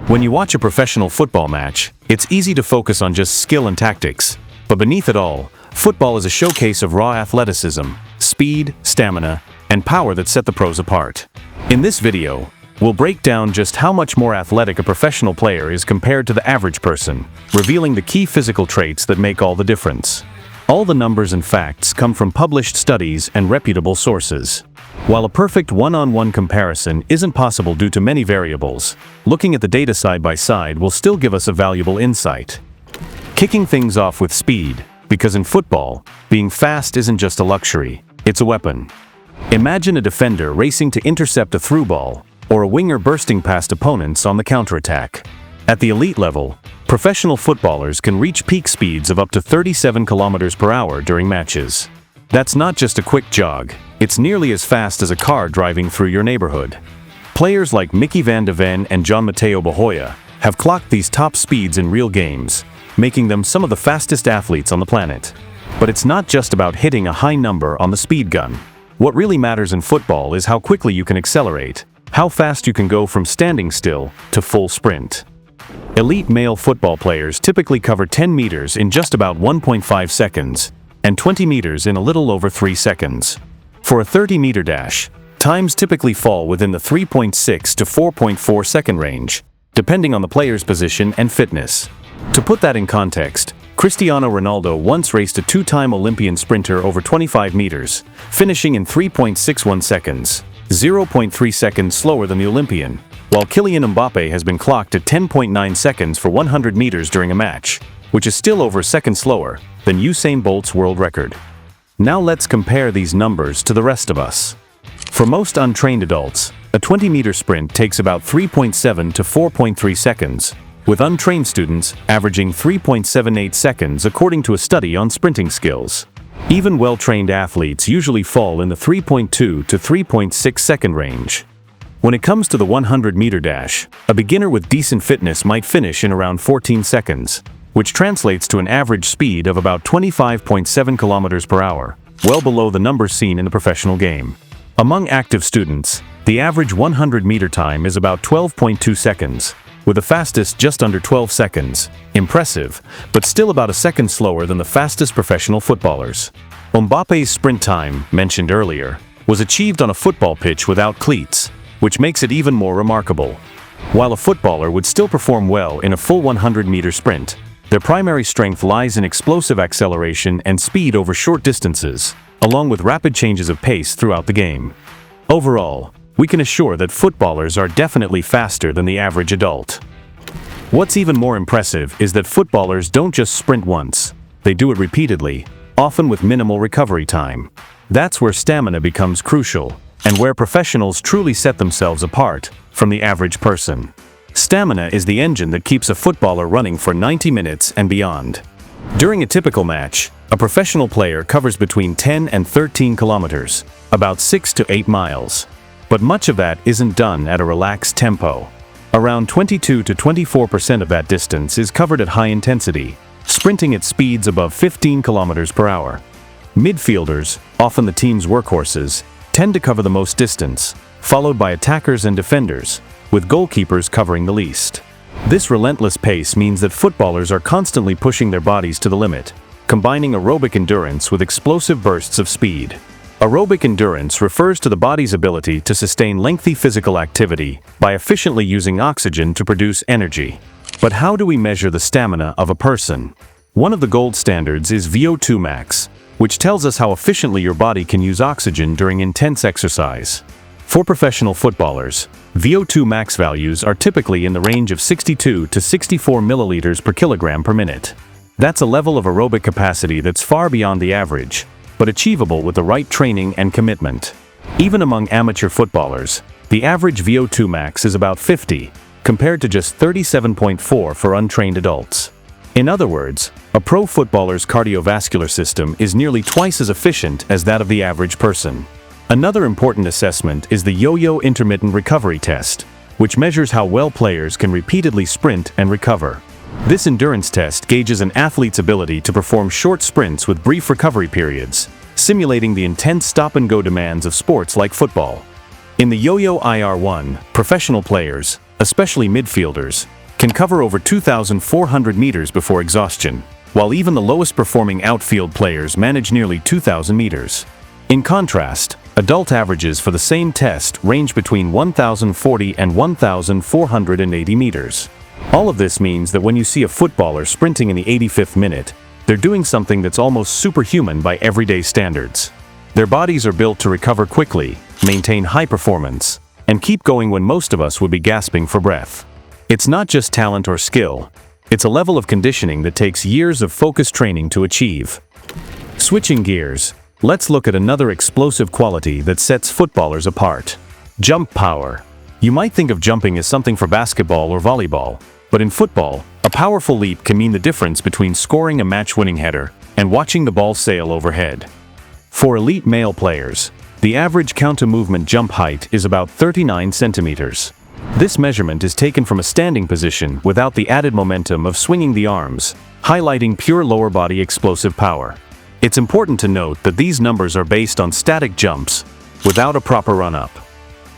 When you watch a professional football match, it's easy to focus on just skill and tactics. But beneath it all, football is a showcase of raw athleticism, speed, stamina, and power that set the pros apart. In this video, we'll break down just how much more athletic a professional player is compared to the average person, revealing the key physical traits that make all the difference. All the numbers and facts come from published studies and reputable sources. While a perfect one-on-one comparison isn't possible due to many variables, looking at the data side by side will still give us a valuable insight. Kicking things off with speed, because in football, being fast isn't just a luxury, it's a weapon. Imagine a defender racing to intercept a through ball, or a winger bursting past opponents on the counterattack. At the elite level, professional footballers can reach peak speeds of up to 37 kilometers per hour during matches. That's not just a quick jog, it's nearly as fast as a car driving through your neighborhood. Players like Mickey van de Ven and John Mateo Bahoya have clocked these top speeds in real games, making them some of the fastest athletes on the planet. But it's not just about hitting a high number on the speed gun. What really matters in football is how quickly you can accelerate, how fast you can go from standing still to full sprint. Elite male football players typically cover 10 meters in just about 1.5 seconds, and 20 meters in a little over 3 seconds. For a 30-meter dash, times typically fall within the 3.6 to 4.4 second range, depending on the player's position and fitness. To put that in context, Cristiano Ronaldo once raced a two-time Olympian sprinter over 25 meters, finishing in 3.61 seconds, 0.3 seconds slower than the Olympian, while Kylian Mbappe has been clocked at 10.9 seconds for 100 meters during a match, which is still over a second slower than Usain Bolt's world record. Now let's compare these numbers to the rest of us. For most untrained adults, a 20-meter sprint takes about 3.7 to 4.3 seconds, with untrained students averaging 3.78 seconds according to a study on sprinting skills. Even well-trained athletes usually fall in the 3.2 to 3.6 second range. When it comes to the 100-meter dash, a beginner with decent fitness might finish in around 14 seconds, which translates to an average speed of about 25.7 kilometers per hour, well below the numbers seen in the professional game. Among active students, the average 100-meter time is about 12.2 seconds, with the fastest just under 12 seconds. Impressive, but still about a second slower than the fastest professional footballers. Mbappe's sprint time, mentioned earlier, was achieved on a football pitch without cleats, which makes it even more remarkable. While a footballer would still perform well in a full 100-meter sprint, their primary strength lies in explosive acceleration and speed over short distances, along with rapid changes of pace throughout the game. Overall, we can assure that footballers are definitely faster than the average adult. What's even more impressive is that footballers don't just sprint once, they do it repeatedly, often with minimal recovery time. That's where stamina becomes crucial, and where professionals truly set themselves apart from the average person. Stamina is the engine that keeps a footballer running for 90 minutes and beyond. During a typical match, a professional player covers between 10 and 13 kilometers, about 6 to 8 miles. But much of that isn't done at a relaxed tempo. Around 22 to 24% of that distance is covered at high intensity, sprinting at speeds above 15 kilometers per hour. Midfielders, often the team's workhorses, tend to cover the most distance, followed by attackers and defenders, with goalkeepers covering the least. This relentless pace means that footballers are constantly pushing their bodies to the limit, combining aerobic endurance with explosive bursts of speed. Aerobic endurance refers to the body's ability to sustain lengthy physical activity by efficiently using oxygen to produce energy. But how do we measure the stamina of a person? One of the gold standards is VO2 max, which tells us how efficiently your body can use oxygen during intense exercise. For professional footballers, VO2 max values are typically in the range of 62 to 64 milliliters per kilogram per minute. That's a level of aerobic capacity that's far beyond the average, but achievable with the right training and commitment. Even among amateur footballers, the average VO2 max is about 50, compared to just 37.4 for untrained adults. In other words, a pro footballer's cardiovascular system is nearly twice as efficient as that of the average person. Another important assessment is the yo-yo intermittent recovery test, which measures how well players can repeatedly sprint and recover. This endurance test gauges an athlete's ability to perform short sprints with brief recovery periods, simulating the intense stop-and-go demands of sports like football. In the Yo-Yo IR1, professional players, especially midfielders, can cover over 2,400 meters before exhaustion, while even the lowest performing outfield players manage nearly 2,000 meters. In contrast, adult averages for the same test range between 1,040 and 1,480 meters. All of this means that when you see a footballer sprinting in the 85th minute, they're doing something that's almost superhuman by everyday standards. Their bodies are built to recover quickly, maintain high performance, and keep going when most of us would be gasping for breath. It's not just talent or skill, it's a level of conditioning that takes years of focused training to achieve. Switching gears, let's look at another explosive quality that sets footballers apart: jump power. You might think of jumping as something for basketball or volleyball, but in football, a powerful leap can mean the difference between scoring a match-winning header and watching the ball sail overhead. For elite male players, the average counter-movement jump height is about 39 centimeters. This measurement is taken from a standing position without the added momentum of swinging the arms, highlighting pure lower body explosive power. It's important to note that these numbers are based on static jumps, without a proper run-up.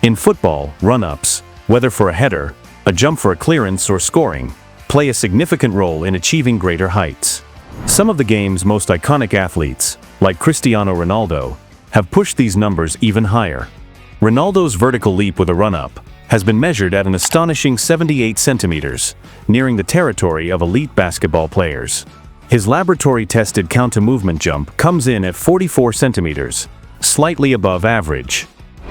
In football, run-ups, whether for a header, a jump for a clearance, or scoring, play a significant role in achieving greater heights. Some of the game's most iconic athletes, like Cristiano Ronaldo, have pushed these numbers even higher. Ronaldo's vertical leap with a run-up has been measured at an astonishing 78 centimeters, nearing the territory of elite basketball players. His laboratory-tested counter-movement jump comes in at 44 centimeters, slightly above average.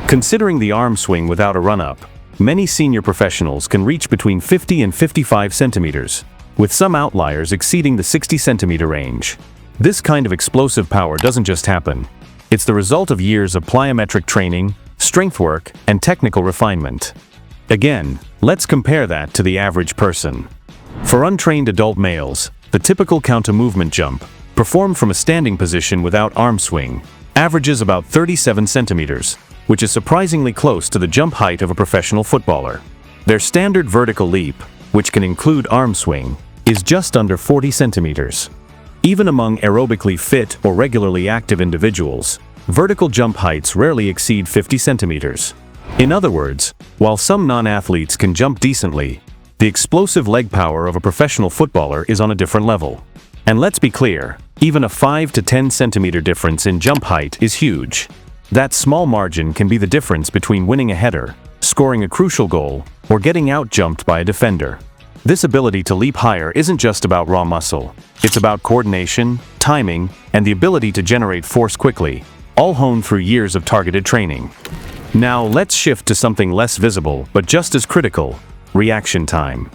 Considering the arm swing without a run-up, many senior professionals can reach between 50 and 55 centimeters, with some outliers exceeding the 60-centimeter range. This kind of explosive power doesn't just happen. It's the result of years of plyometric training, strength work, and technical refinement. Again, let's compare that to the average person. For untrained adult males, the typical counter-movement jump, performed from a standing position without arm swing, averages about 37 centimeters, which is surprisingly close to the jump height of a professional footballer. Their standard vertical leap, which can include arm swing, is just under 40 centimeters. Even among aerobically fit or regularly active individuals, vertical jump heights rarely exceed 50 centimeters. In other words, while some non-athletes can jump decently, the explosive leg power of a professional footballer is on a different level. And let's be clear, even a 5 to 10 centimeter difference in jump height is huge. That small margin can be the difference between winning a header, scoring a crucial goal, or getting out-jumped by a defender. This ability to leap higher isn't just about raw muscle. It's about coordination, timing, and the ability to generate force quickly, all honed through years of targeted training. Now let's shift to something less visible but just as critical: reaction time.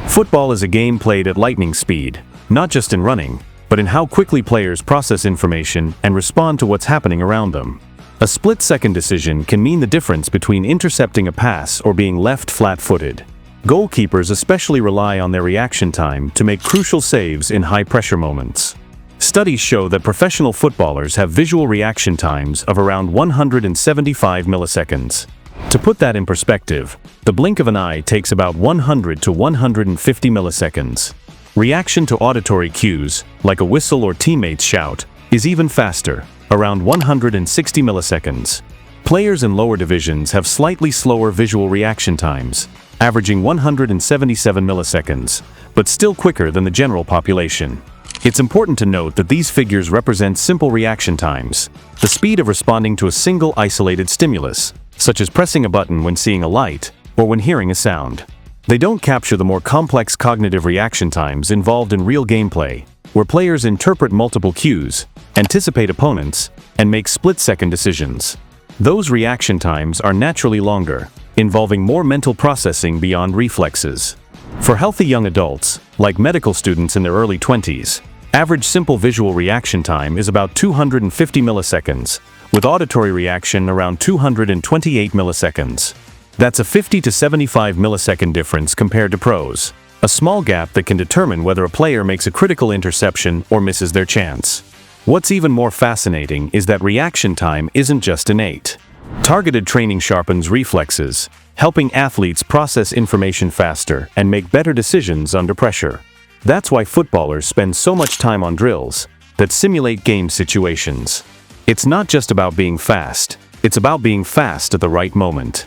Football is a game played at lightning speed, not just in running, but in how quickly players process information and respond to what's happening around them. A split-second decision can mean the difference between intercepting a pass or being left flat-footed. Goalkeepers especially rely on their reaction time to make crucial saves in high-pressure moments. Studies show that professional footballers have visual reaction times of around 175 milliseconds. To put that in perspective, the blink of an eye takes about 100 to 150 milliseconds. Reaction to auditory cues, like a whistle or teammates' shout, is even faster, around 160 milliseconds. Players in lower divisions have slightly slower visual reaction times, averaging 177 milliseconds, but still quicker than the general population. It's important to note that these figures represent simple reaction times, the speed of responding to a single isolated stimulus, such as pressing a button when seeing a light or when hearing a sound. They don't capture the more complex cognitive reaction times involved in real gameplay, where players interpret multiple cues, anticipate opponents, and make split-second decisions. Those reaction times are naturally longer, involving more mental processing beyond reflexes. For healthy young adults, like medical students in their early 20s, average simple visual reaction time is about 250 milliseconds, with auditory reaction around 228 milliseconds. That's a 50 to 75 millisecond difference compared to pros, a small gap that can determine whether a player makes a critical interception or misses their chance. What's even more fascinating is that reaction time isn't just innate. Targeted training sharpens reflexes, helping athletes process information faster and make better decisions under pressure. That's why footballers spend so much time on drills that simulate game situations. It's not just about being fast, it's about being fast at the right moment.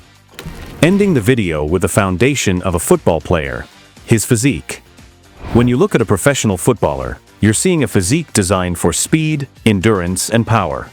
Ending the video with the foundation of a football player: his physique. When you look at a professional footballer, you're seeing a physique designed for speed, endurance, and power.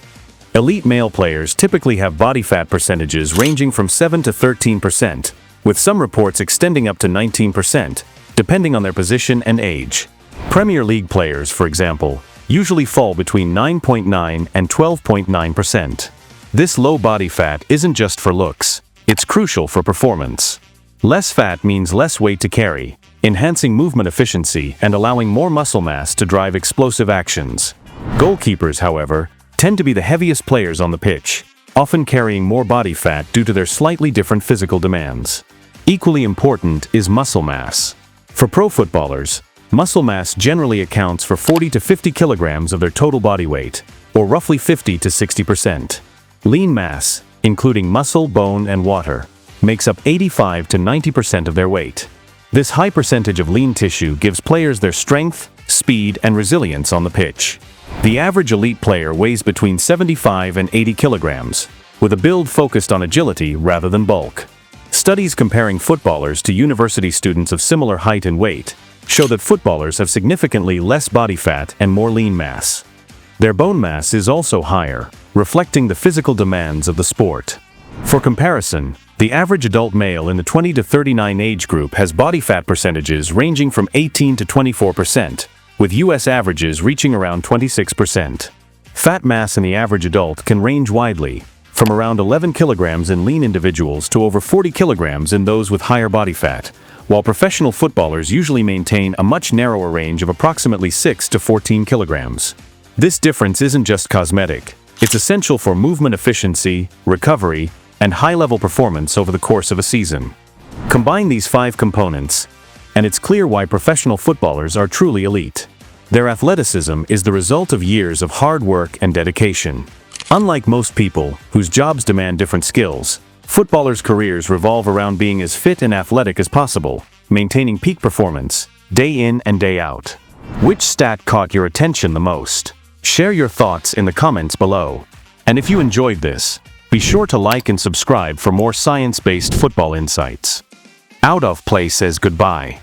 Elite male players typically have body fat percentages ranging from 7 to 13%, with some reports extending up to 19%, depending on their position and age. Premier League players, for example, usually fall between 9.9 and 12.9%. This low body fat isn't just for looks, it's crucial for performance. Less fat means less weight to carry, enhancing movement efficiency and allowing more muscle mass to drive explosive actions. Goalkeepers, however, tend to be the heaviest players on the pitch, often carrying more body fat due to their slightly different physical demands. Equally important is muscle mass. For pro footballers, muscle mass generally accounts for 40 to 50 kilograms of their total body weight, or roughly 50 to 60%. Lean mass, including muscle, bone, and water, makes up 85 to 90% of their weight. This high percentage of lean tissue gives players their strength, speed, and resilience on the pitch. The average elite player weighs between 75 and 80 kilograms, with a build focused on agility rather than bulk. Studies comparing footballers to university students of similar height and weight show that footballers have significantly less body fat and more lean mass. Their bone mass is also higher, reflecting the physical demands of the sport. For comparison, the average adult male in the 20 to 39 age group has body fat percentages ranging from 18 to 24%, with US averages reaching around 26%. Fat mass in the average adult can range widely, from around 11 kilograms in lean individuals to over 40 kilograms in those with higher body fat, while professional footballers usually maintain a much narrower range of approximately 6 to 14 kilograms. This difference isn't just cosmetic, it's essential for movement efficiency, recovery, and high-level performance over the course of a season. Combine these 5 components, and it's clear why professional footballers are truly elite. Their athleticism is the result of years of hard work and dedication. Unlike most people, whose jobs demand different skills, footballers' careers revolve around being as fit and athletic as possible, maintaining peak performance, day in and day out. Which stat caught your attention the most? Share your thoughts in the comments below. And if you enjoyed this, be sure to like and subscribe for more science-based football insights. Out of Play says goodbye.